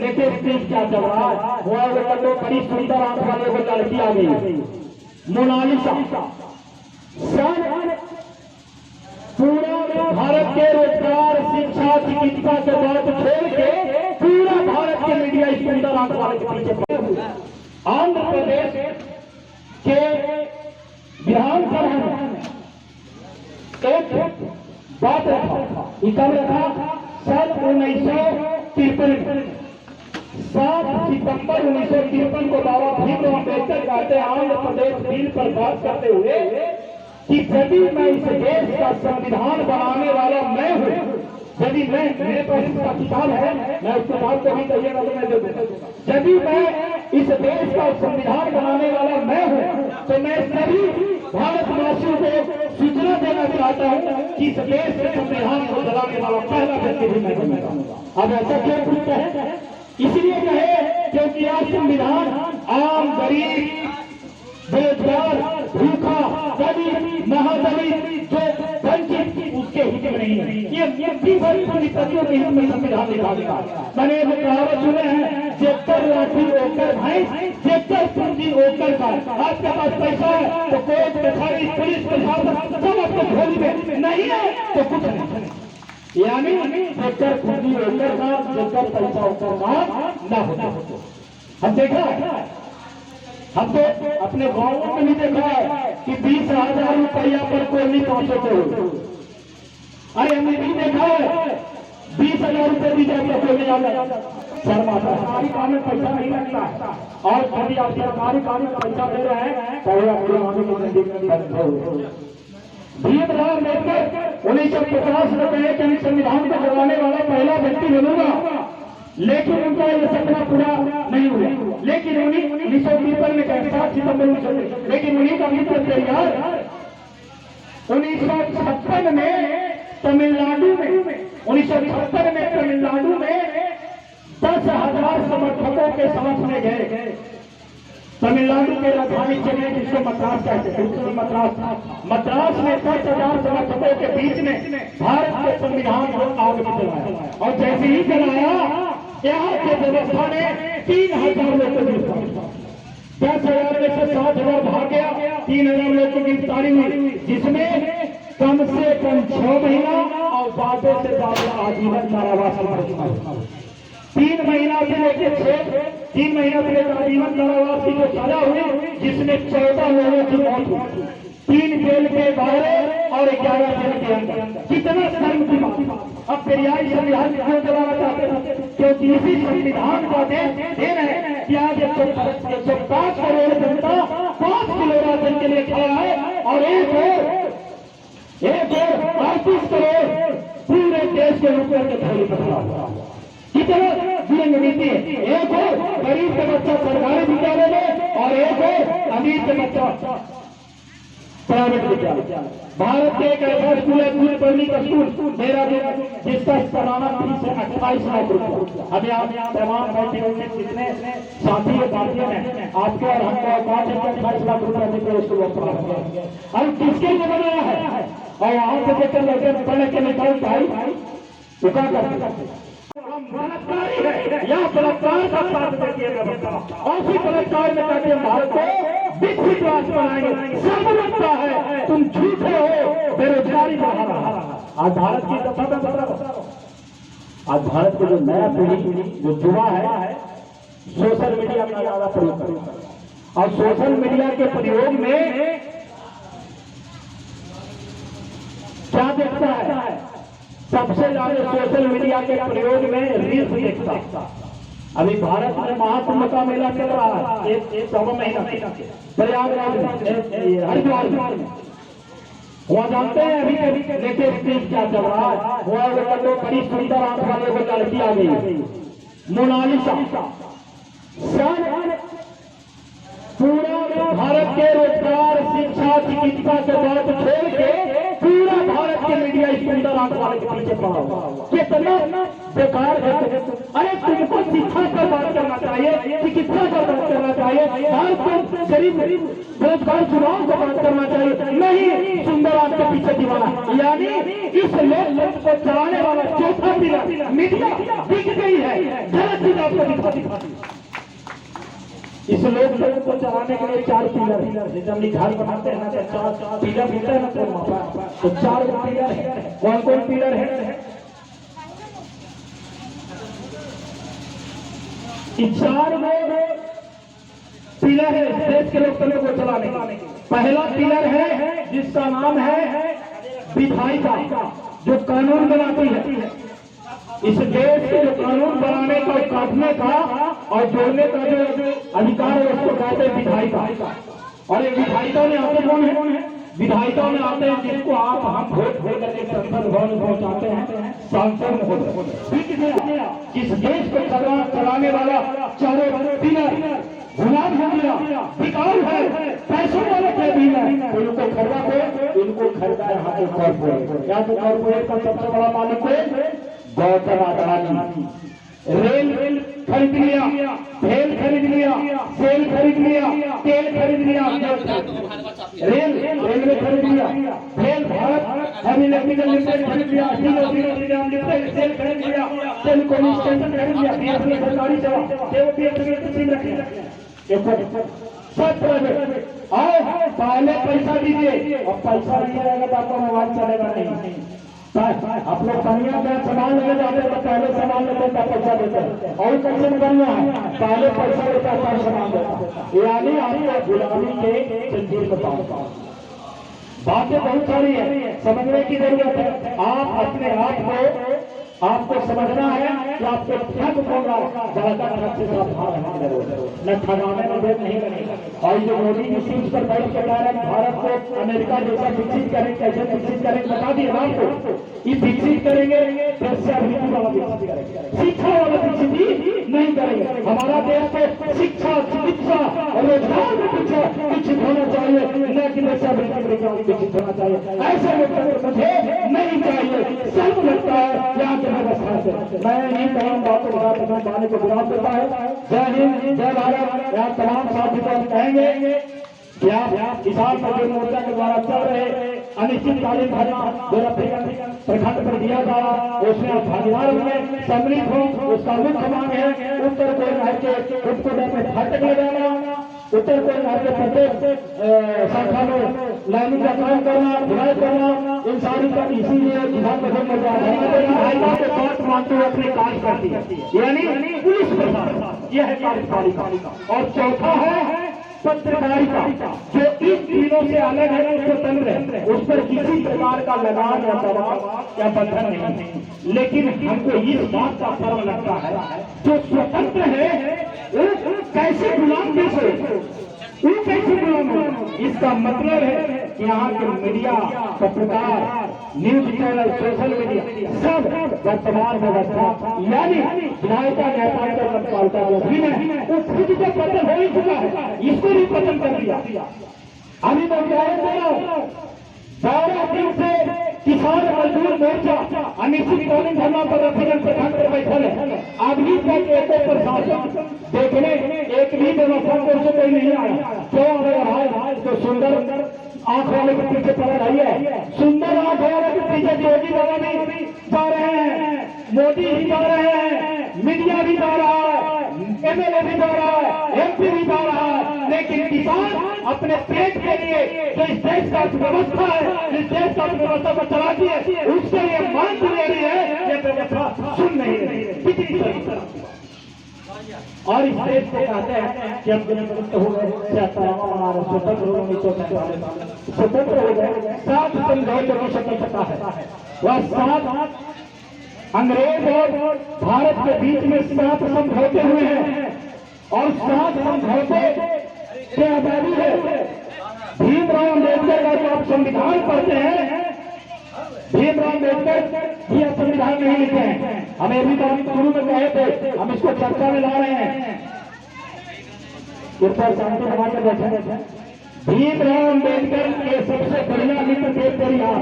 Latest news क्या चल रहा है? वो तो बड़ी सुंदर आंख वाले वो लड़की आ गई, मोनालिसा। पूरा भारत के रोजगार, शिक्षा, चिकित्सा के बात छोड़ के पूरा भारत के मीडिया इस सुंदर आंख वाले के पीछे पड़े हुए। आंध्र प्रदेश के विधानसभा में एक बात रखा, कब रखा? सन 1953 7 सितंबर 1953 को बाबा भीमराव अम्बेडकर कहते हैं आंध्र प्रदेश बिल पर बात करते हुए कि यदि मैं इस देश का संविधान बनाने वाला मैं हूँ, यदि मैं, मेरे पास इसका किताब है, मैं उस किताब को भी कहिएगा तो मैं दे दूंगा। यदि मैं इस देश का संविधान बनाने वाला मैं हूँ तो मैं सभी भारतवासियों को सूचना देना चाहता हूँ कि इस देश के संविधान को चलाने वाला पहला व्यक्ति भी मैं बनूंगा। अब ऐसा क्यों पूछते हैं? इसलिए कहे क्योंकि यह संविधान आम, गरीब, बेरोजगार, भूखा, दलित, महादलित, जो वंचित, उसके हित में नहीं है। ये विपत्तियों के हित में संविधान लिखा गया। मैंने वो कहावत सुने हैं, जेकर लाठी ओकर भाई, जेकर पूंजी ओकर का। आपके पास पैसा है तो कोर्ट कचहरी, पुलिस प्रशासन सब आपको झोली में नहीं है तो कुछ नहीं। यानी जेकर पूंजी ओकर का, जेकर पैसा ओकर का न हो। हम देखा है, हम तो अपने गांवों में भी देखा है कि 20,000 रुपया पर कोई नहीं पहुंचते हो। अरे हमने भी देखा है 20,000 रुपये भी जाता कोई नहीं आता। सरकारी काम में पैसा नहीं लगता, और यदि आप सरकारी काम में पैसा दे रहे हैं तो भीमराव अम्बेडकर 1950 में कहे कि संविधान को चलाने वाला पहला व्यक्ति बनूंगा, लेकिन उनका यह सपना पूरा नहीं हुआ। लेकिन 1953 में 7 सितंबर 1953, लेकिन उन्हीं का मित्र पेरियार 1956 में तमिलनाडु में 10,000 समर्थकों के साथ में गए। तमिलनाडु के राजधानी जगह जिसको मद्रास कहते हैं, मद्रास में 10,000 समर्थकों के बीच में भारत के संविधान को आगे चलाया, और जैसे ही चलाया यहाँ के व्यवस्था ने 3,000 लोग को गिरफ्तार, 10,000 में से 7,000 भाग गया, 3,000 लोग की गिरफ्तारी हुई, जिसमें कम से कम 6 महीना और ज्यादा से ज्यादा आजीवन कारावास। 3 महीना से लेकर 3 महीना से लेकर आजीवन कारावास की जो सजा हुई, जिसमें 14 लोगों की मौत हुई, 3 जेल के बाहर और 11 जेल के अंदर। कितना शर्म की बात। अब पेरियार संविधान क्यों चलाना चाहते हैं? क्योंकि इसी संविधान का देन है कि आज 105 करोड़ जनता 5 किलो राशन के लिए खड़ा है, और एक और 38 करोड़ पूरे देश के रुपये के थैली पर खड़ा हुआ। कितना जीवन नीति है? एक और गरीब के बच्चा सरकारी विद्यालय में, और एक और अमीर के बच्चा प्राइवेट विद्यालय। भारत के एक ऐसा स्कूल है, पूरे पब्लिक स्कूल मेरा जिसका सालाना फीस है 28 लाख रुपया। अब यहाँ तमाम बैठे हुए जितने साथी और साथियों ने आपके और हमको 28 लाख रुपया देकर उसको अब किसके लिए बनाया है? और यहाँ से लेकर लेकर पढ़ के निकाल भाई चुका करते यहाँ बलात्कार का साथ देखिए व्यवस्था, और उसी बलात्कार में कहते हैं भारत को विकसित राष्ट्र बनाएंगे। सब लगता है तुम झूठे हो, बेरोजगारी बढ़ा रहा। आज भारत की दफा में बता रहा, आज भारत के जो नया पीढ़ी जो युवा है सोशल मीडिया का ज्यादा प्रयोग करता है, और सोशल मीडिया के प्रयोग में क्या देखता है? सबसे ज्यादा सोशल मीडिया के प्रयोग में रील्स देखता। अभी भारत में महाकुंभ का मेला चल रहा है, एक 1 महीना प्रयागराज में, हरिद्वार में। वहाँ जानते हैं अभी लेटेस्ट न्यूज क्या चल रहा है? वहाँ तो बड़ी सुंदर आंख वाले वो लड़की आ गई, मोनालिसा। पूरा भारत के रोजगार, शिक्षा, चिकित्सा के बात छोड़ के पूरा भारत के मीडिया इस सुंदर आंख वाले के पीछे पड़ा हुआ। कितना बेकार है। अरे तुमको शिक्षा पर बात करना चाहिए, चिकित्सा पर बात करना चाहिए, भारत को गरीब बेरोजगार चुनाव पर बात करना चाहिए, नहीं सुंदर आंख के पीछे दीवाना। यानी इस लोक को चलाने वाला चौथा पिलर मीडिया बिक गई है, आपको दिखा दिया। इस लोग को चलाने के लिए 4 पिलर, जैसे हम घर बनाते हैं ना तो 4 पिलर होता है ना, तो 4 पिलर है। कौन कौन पिलर है? ये 4 पिलर है देश के लोकतंत्र को चलाने के। पहला पिलर है जिसका नाम है विधायिका, जो कानून बनाती है। इस देश के जो कानून बनाने का, काटने का और जोड़ने का जो अधिकार है उसको कहते हैं विधायिका। और ये विधायिका में आते कौन है? विधायिका में आते हैं जिसको आप हम वोट करके संसद भवन पहुंचाते हैं, सांसद महोदय। इस देश को चलाने वाला चारों पिलर गुलाम हो गया, बिकाऊ है, पैसों वाले के भी है। इनको खरीदा को, इनको खरीदा यहाँ के कॉर्पोरेट। यहाँ के कॉर्पोरेट का सबसे बड़ा मालिक है गौतम अडानी। रेल खरीद लिया, तेल खरीद लिया, सेल खरीद लिया, तेल खरीद लिया, रेलवे खरीद लिया, तेल भारत हैवी इलेक्ट्रिकल लिमिटेड खरीद लिया, सेल खरीद लिया, टेलीकॉम स्टेशन खरीद लिया, बीएसएनएल सरकारी सेवा, बीएसएनएल रखे सब प्राइवेट। आओ पहले पैसा दीजिए, अब पैसा नहीं रहेगा तो आपका मोबाइल चलेगा नहीं। आप लोग बढ़िया सामान लेने जाते हैं तो पहले सामान लेते हैं तब पैसा देते हैं, और कैसे बढ़िया है पहले पैसा लेता है तब सामान देता है। यानी आपको गुलामी के जंजीर में बातें बहुत सारी है, समझने की जरूरत है। आप अपने आप को आपको समझना है कि आपको ठग होगा, ज्यादा ठग से सावधान रहना जरूर, न ठगाने में देर नहीं लगेगा। और जो मोदी जी शीर्ष पर बैठ के कह रहे हैं भारत को अमेरिका जैसा विकसित करें, कैसे विकसित करें बता दिए आपको। ये विकसित करेंगे देश से अभिवृद्धि वाला विकसित करेंगे, शिक्षा वाला विकसित नहीं करेंगे। हमारा देश को शिक्षा, चिकित्सा और रोजगार में विकसित होना चाहिए, न कि देश विकसित होना चाहिए। ऐसे लोग मुझे नहीं चाहिए। सब लगता है यहाँ के व्यवस्था से मैं इन तमाम बातों के साथ पाने को विराम देता है। जय हिंद, जय भारत। यहाँ तमाम साथी को हम कहेंगे कि आप किसान मजदूर मोर्चा के द्वारा चल रहे अनिश्चितकालीन धरना प्रखंड पर दिया जा रहा, उसमें आप भागीदार हुए, सम्मिलित हो। उसका मुख्य मांग है उत्तर कोयलहर के उपकोट में फाटक लगाना, उत्तर कोयलहर के प्रत्येक शाखा में लाइनिंग का काम करना, ढुलाई करना, इन सारी का इसीलिए किसान मजदूर मोर्चा को बात मानते हुए अपने कार्य करती है, यानी पुलिस प्रशासन, यह है कार्यपालिका। और चौथा है पत्रकारिता, जो इन तीनों से अलग है, उसको तंत्र है, उस पर किसी प्रकार का लगान या दबाव या बंधन नहीं। लेकिन हमको इस बात का फर्क लगता है जो स्वतंत्र है वो कैसे गुलाम, कैसे गुलाम हो। इसका मतलब है कि यहाँ के मीडिया, पत्रकार, न्यूज चैनल, सोशल मीडिया सब वर्तमान व्यवस्था यानी विधायिका न्यायपालिका कार्यपालिका वो खुद को पतन हो ही चुका है, इसको भी पतन कर दिया। अभी मैं कह 12 दिन से किसान मजदूर मोर्चा अनिश्चितकालीन धरना प्रदर्शन प्रखंड पर बैठल है। अभी तक एक प्रशासन देखने एक भी व्यवस्था को कोई नहीं आया। क्यों भाई तो सुंदर आंख वाले के पीछे पड़ रही है, सुंदर आंख वाले के पीछे योगी बाबा भी जा रहे हैं, मोदी भी जा रहे हैं, मीडिया भी जा रहा है, एमएलए भी जा रहा है, एमपी भी जा रहा है। लेकिन किसान अपने पेट के लिए जो इस देश का व्यवस्था है, इस देश का व्यवस्था को चलाती है, उसके लिए मांग ले रही है, ये व्यवस्था सुन नहीं रही है। कितनी सही और इस देश को कहते हैं कि हम मुक्त हो गए, स्वतंत्र हो गए, स्वतंत्र हो गए। 7 समझौते की स्वतंत्रता है, वह 7 अंग्रेज और भारत के बीच में 7 समझौते हुए हैं और 7 समझौते की आजादी है। भीमराव अम्बेडकर का जो आप संविधान पढ़ते हैं, भीमराव अम्बेडकर ये संविधान नहीं लिखे हैं। हमें भी शुरू में कहे थे, हम इसको चर्चा में ला रहे हैं। ऊपर शांति हमारे बैठे भीमराव अम्बेडकर के सबसे बढ़िया मित्र थे परिवार।